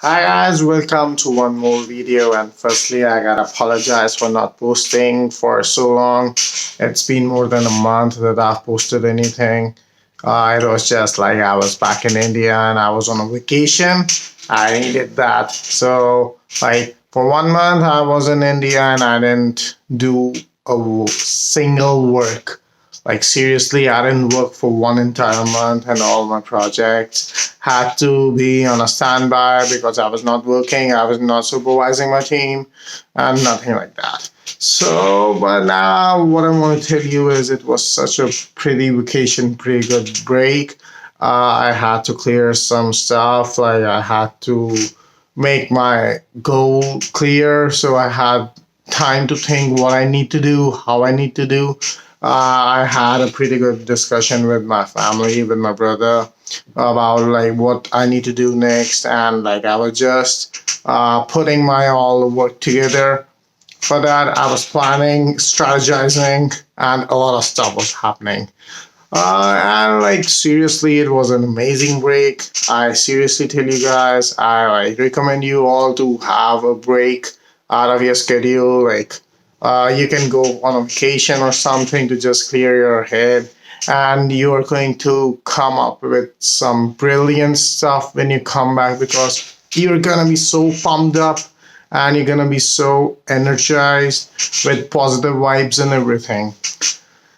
Hi guys, welcome to one more video, and firstly I gotta apologize for not posting for so long. It's been more than a month that I've posted anything. It was just like I was back in India and I was on a vacation. I needed that. So like for 1 month I was in India and I didn't do a single work. Like seriously, I didn't work for one entire month, and all my projects had to be on a standby because I was not working, I was not supervising my team, and nothing like that. So, but now what I want to tell you is it was such a pretty vacation, pretty good break. I had to clear some stuff, like I had to make my goal clear, so I had time to think what I need to do, how I need to do. I had a pretty good discussion with my family, with my brother, about like what I need to do next, and like I was just putting my all work together. For that, I was planning, strategizing, and a lot of stuff was happening. And like seriously, it was an amazing break. I seriously tell you guys, I like recommend you all to have a break out of your schedule. Like, you can go on a vacation or something to just clear your head, and you are going to come up with some brilliant stuff when you come back because you're gonna be so pumped up and you're gonna be so energized with positive vibes and everything.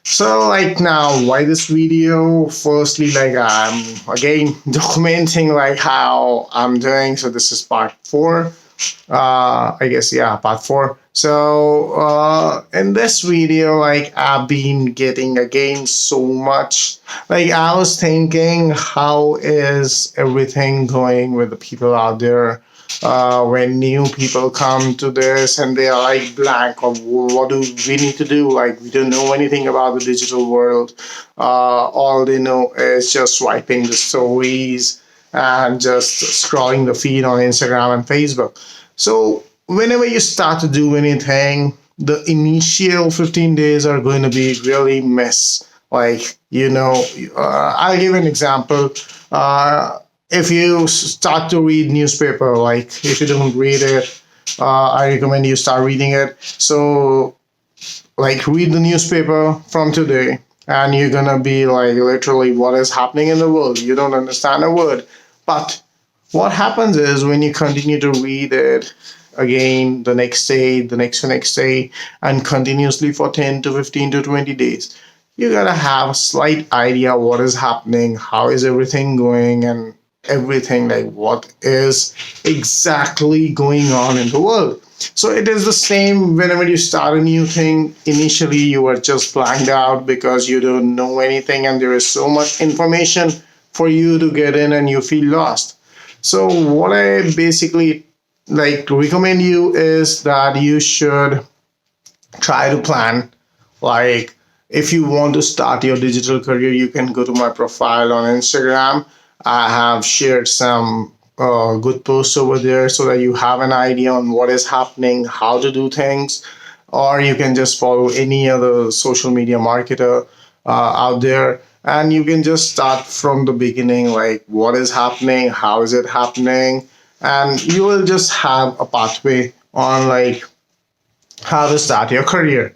So like now, why this video? Firstly, like I'm again documenting like how I'm doing. So this is part four. I guess yeah, part four. So in this video, like I've been getting again so much. Like I was thinking, how is everything going with the people out there? When new people come to this and they are like blank of what do we need to do, like we don't know anything about the digital world. All they know is just swiping the stories and just scrolling the feed on Instagram and Facebook. So whenever you start to do anything, the initial 15 days are going to be really mess. Like, I'll give an example. If you start to read newspaper, like if you don't read it, I recommend you start reading it. So like read the newspaper from today, and you're gonna be like literally what is happening in the world. You don't understand a word. But what happens is when you continue to read it again the next day, the next day, and continuously for 10 to 15 to 20 days, you gotta have a slight idea what is happening, how is everything going, and everything, like what is exactly going on in the world. So it is the same whenever you start a new thing. Initially, you are just blanked out because you don't know anything, and there is so much information for you to get in, and you feel lost. So what I basically like to recommend you is that you should try to plan. Like if you want to start your digital career, you can go to my profile on Instagram. I have shared some good posts over there so that you have an idea on what is happening, how to do things. Or you can just follow any other social media marketer out there, and you can just start from the beginning, like what is happening, how is it happening, and you will just have a pathway on like how to start your career.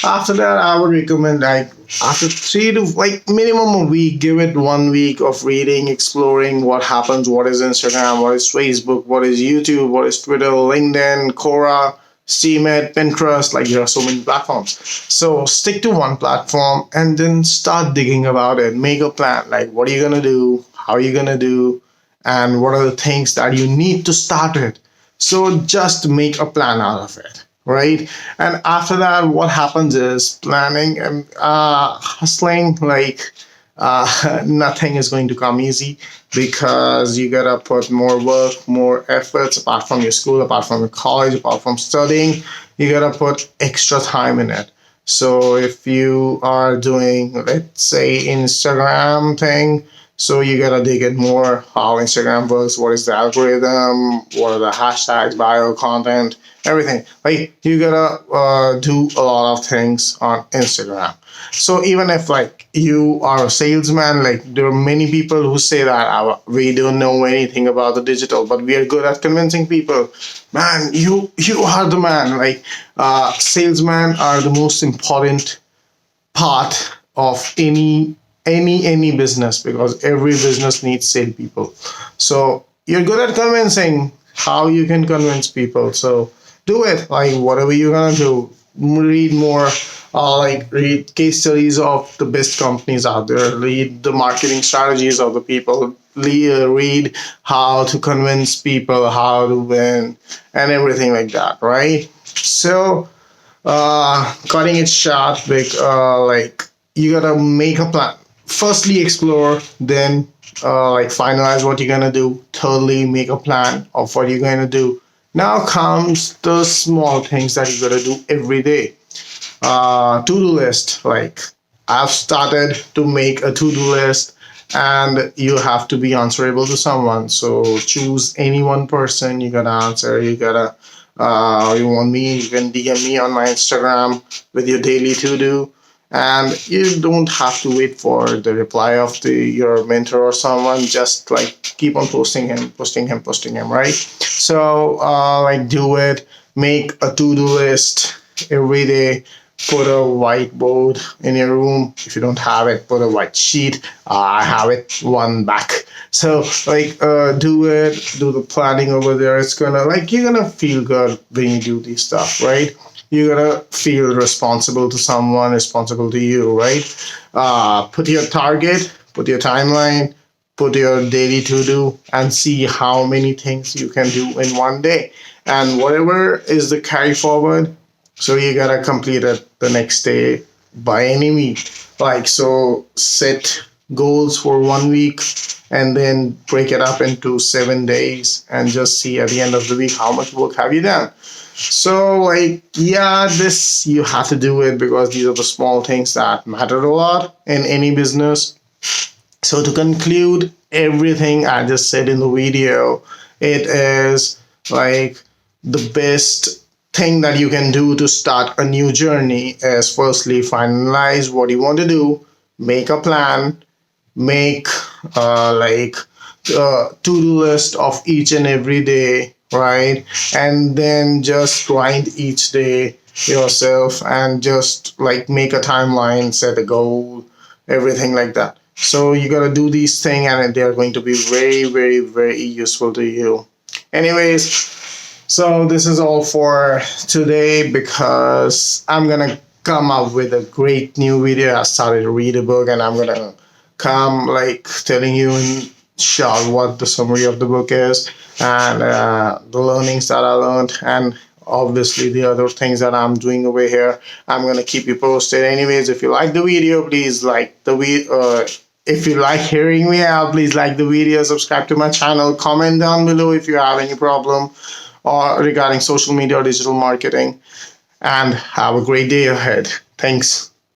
After that, I would recommend like after 3 to like minimum a week, give it 1 week of reading, exploring what happens, what is Instagram, what is Facebook, what is YouTube, what is Twitter, LinkedIn, Quora, Steemit, Pinterest. Like there are so many platforms. So stick to one platform and then start digging about it. Make a plan. Like what are you gonna do? How are you gonna do? And what are the things that you need to start it? So just make a plan out of it, right? And after that, what happens is planning and hustling. Like nothing is going to come easy because you gotta put more work, more efforts apart from your school, apart from your college, apart from studying. You gotta put extra time in it. So if you are doing, let's say, Instagram thing, So you gotta dig in more how Instagram works, what is the algorithm, what are the hashtags, bio content, everything. Like you gotta do a lot of things on Instagram. So even if like you are a salesman, like there are many people who say that we don't know anything about the digital, but we are good at convincing people. Man, you are the man. Like salesmen are the most important part of any business, because every business needs salespeople. So you're good at convincing. How you can convince people? So do it. Like whatever you're gonna do, read more. Like read case studies of the best companies out there. Read the marketing strategies of the people. Read how to convince people, how to win, and everything like that. Right. So cutting it short, like you gotta make a plan. Firstly explore, then like finalize what you're gonna do. Thirdly make a plan of what you're gonna do. Now comes the small things that you gotta do every day. To-do list. Like I've started to make a to-do list, and you have to be answerable to someone. So choose any one person you gotta answer. You want me, you can DM me on my Instagram with your daily to-do. And you don't have to wait for the reply of your mentor or someone. Just like keep on posting him, right? So like do it. Make a to-do list every day. Put a whiteboard in your room. If you don't have it, put a white sheet. I have it one back. So like do it, do the planning over there. It's gonna like you're gonna feel good when you do this stuff, right? You're gonna feel responsible to someone, responsible to you, right? Put your target, put your timeline, put your daily to do, and see how many things you can do in one day. And whatever is the carry forward, so you gotta complete it the next day by any means. Like so, set goals for 1 week and then break it up into 7 days and just see at the end of the week how much work have you done. So like yeah, this you have to do it because these are the small things that matter a lot in any business. So to conclude everything I just said in the video, it is like the best thing that you can do to start a new journey is firstly finalize what you want to do, make a plan, make like a to-do list of each and every day, right? And then just grind each day yourself and just like make a timeline, set a goal, everything like that. So you gotta do these things and they're going to be very, very, very useful to you. Anyways, so this is all for today because I'm gonna come up with a great new video. I started to read a book and I'm gonna come like telling you in short what the summary of the book is and the learnings that I learned and obviously the other things that I'm doing over here. I'm gonna keep you posted. Anyways, if you like the video, please like the video. If you like hearing me out, please like the video, subscribe to my channel, comment down below if you have any problem or regarding social media or digital marketing, and have a great day ahead. Thanks.